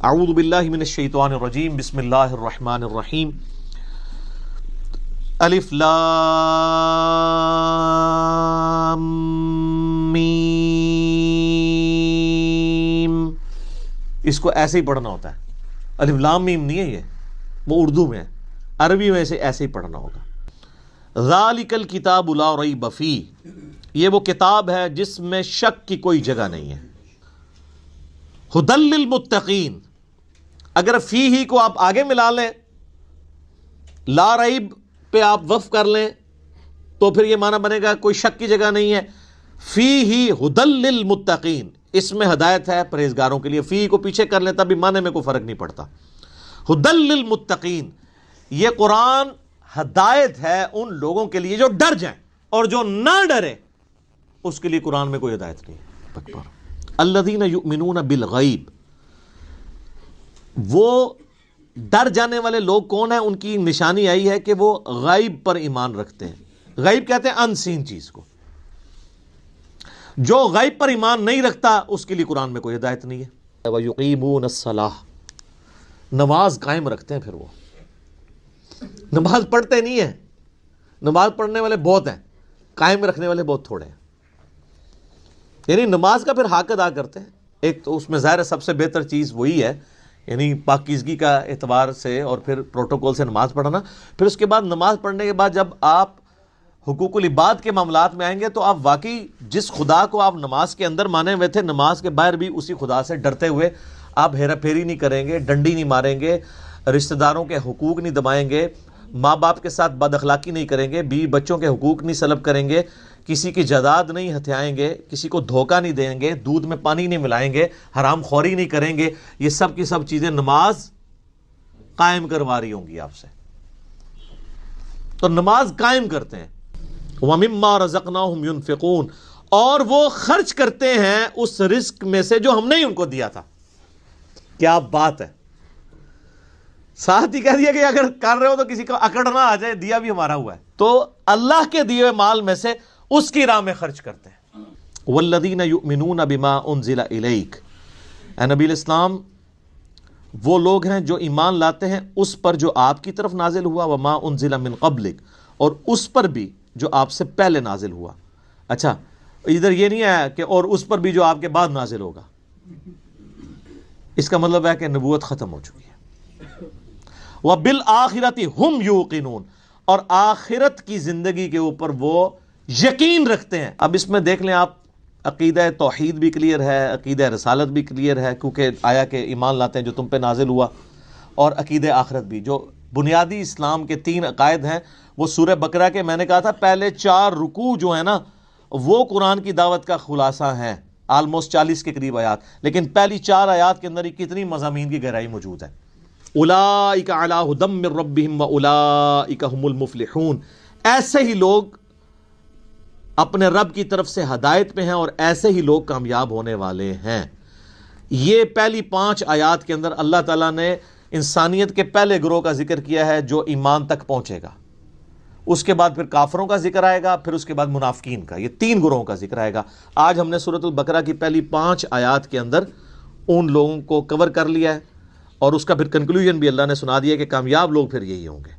اعوذ باللہ من الشیطان الرجیم، بسم اللہ الرحمن الرحیم۔ الف لام میم، اس کو ایسے ہی پڑھنا ہوتا ہے، الف لام میم نہیں ہے یہ، وہ اردو میں ہے، عربی میں ایسے ہی پڑھنا ہوگا۔ ذالک الکتاب لا ریب فیہ، یہ وہ کتاب ہے جس میں شک کی کوئی جگہ نہیں ہے۔ ھدی للمتقین، اگر فی ہی کو آپ آگے ملا لیں، لا ریب پہ آپ وقف کر لیں تو پھر یہ معنی بنے گا کوئی شک کی جگہ نہیں ہے۔ فی ہی ھدی للمتقین، اس میں ہدایت ہے پرہیزگاروں کے لیے، فی کو پیچھے کر لیں تب بھی معنی میں کوئی فرق نہیں پڑتا۔ ھدی للمتقین، یہ قرآن ہدایت ہے ان لوگوں کے لیے جو ڈر جائیں، اور جو نہ ڈرے اس کے لیے قرآن میں کوئی ہدایت نہیں ہے۔ الذین یؤمنون بالغیب، وہ ڈر جانے والے لوگ کون ہیں؟ ان کی نشانی آئی ہے کہ وہ غیب پر ایمان رکھتے ہیں۔ غیب کہتے ہیں ان سین چیز کو۔ جو غیب پر ایمان نہیں رکھتا اس کے لیے قرآن میں کوئی ہدایت نہیں ہے۔ وَيُقِيمُونَ الصَّلَاةَ، نماز قائم رکھتے ہیں، پھر وہ نماز پڑھتے نہیں ہیں، نماز پڑھنے والے بہت ہیں، قائم رکھنے والے بہت تھوڑے ہیں۔ یعنی نماز کا پھر حق ادا کرتے ہیں۔ ایک تو اس میں ظاہر ہے سب سے بہتر چیز وہی ہے، یعنی پاکیزگی کا اعتبار سے اور پھر پروٹوکول سے نماز پڑھنا۔ پھر اس کے بعد نماز پڑھنے کے بعد جب آپ حقوق العباد کے معاملات میں آئیں گے تو آپ واقعی جس خدا کو آپ نماز کے اندر مانے ہوئے تھے، نماز کے باہر بھی اسی خدا سے ڈرتے ہوئے آپ ہیرا پھیری نہیں کریں گے، ڈنڈی نہیں ماریں گے، رشتہ داروں کے حقوق نہیں دبائیں گے، ماں باپ کے ساتھ بد اخلاقی نہیں کریں گے، بیوی بچوں کے حقوق نہیں سلب کریں گے، کسی کی جائیداد نہیں ہتھیائیں گے، کسی کو دھوکہ نہیں دیں گے، دودھ میں پانی نہیں ملائیں گے، حرام خوری نہیں کریں گے۔ یہ سب کی سب چیزیں نماز قائم کروا رہی ہوں گی آپ سے، تو نماز قائم کرتے ہیں۔ وَمِمَّا رَزَقْنَاهُمْ يُنْفِقُونَ، اور وہ خرچ کرتے ہیں اس رزق میں سے جو ہم نے ان کو دیا تھا۔ کیا بات ہے، ساتھ ہی کہہ دیا کہ اگر کر رہے ہو تو کسی کو اکڑ نہ آ جائے، دیا بھی ہمارا ہوا ہے، تو اللہ کے دیے ہوئے مال میں سے اس کی راہ میں خرچ کرتے ہیں۔ وَالَّذِينَ يُؤْمِنُونَ بِمَا أُنزِلَ إِلَيْكَ، اے نبی الاسلام، وہ لوگ ہیں جو ایمان لاتے ہیں اس پر جو آپ کی طرف نازل ہوا، وَمَا أُنزِلَ مِن قَبْلِكَ، اور اس پر بھی جو آپ سے پہلے نازل ہوا۔ اچھا، ادھر یہ نہیں ہے کہ اور اس پر بھی جو آپ کے بعد نازل ہوگا، اس کا مطلب ہے کہ نبوت ختم ہو چکی ہے۔ وَبِالْآخِرَةِ هُمْ يُوقِنُونَ، اور آخرت کی زندگی کے اوپر وہ یقین رکھتے ہیں۔ اب اس میں دیکھ لیں آپ، عقیدہ توحید بھی کلیئر ہے، عقیدہ رسالت بھی کلیئر ہے، کیونکہ آیا کہ ایمان لاتے ہیں جو تم پہ نازل ہوا، اور عقیدہ آخرت بھی۔ جو بنیادی اسلام کے 3 عقائد ہیں وہ سورہ بقرہ کے، میں نے کہا تھا پہلے 4 رکوع جو ہیں نا وہ قرآن کی دعوت کا خلاصہ ہیں، آلموسٹ 40 کے قریب آیات، لیکن پہلی 4 آیات کے اندر ہی کتنی مضامین کی گہرائی موجود ہے۔ اولئک علی ھدی من ربہم واولئک ھم المفلحون، ایسے ہی لوگ اپنے رب کی طرف سے ہدایت پہ ہیں اور ایسے ہی لوگ کامیاب ہونے والے ہیں۔ یہ پہلی 5 آیات کے اندر اللہ تعالیٰ نے انسانیت کے پہلے گروہ کا ذکر کیا ہے جو ایمان تک پہنچے گا، اس کے بعد پھر کافروں کا ذکر آئے گا، پھر اس کے بعد منافقین کا، یہ 3 گروہوں کا ذکر آئے گا۔ آج ہم نے سورۃ البقرہ کی پہلی 5 آیات کے اندر ان لوگوں کو کور کر لیا ہے، اور اس کا پھر کنکلوژن بھی اللہ نے سنا دیا کہ کامیاب لوگ پھر یہی ہوں گے۔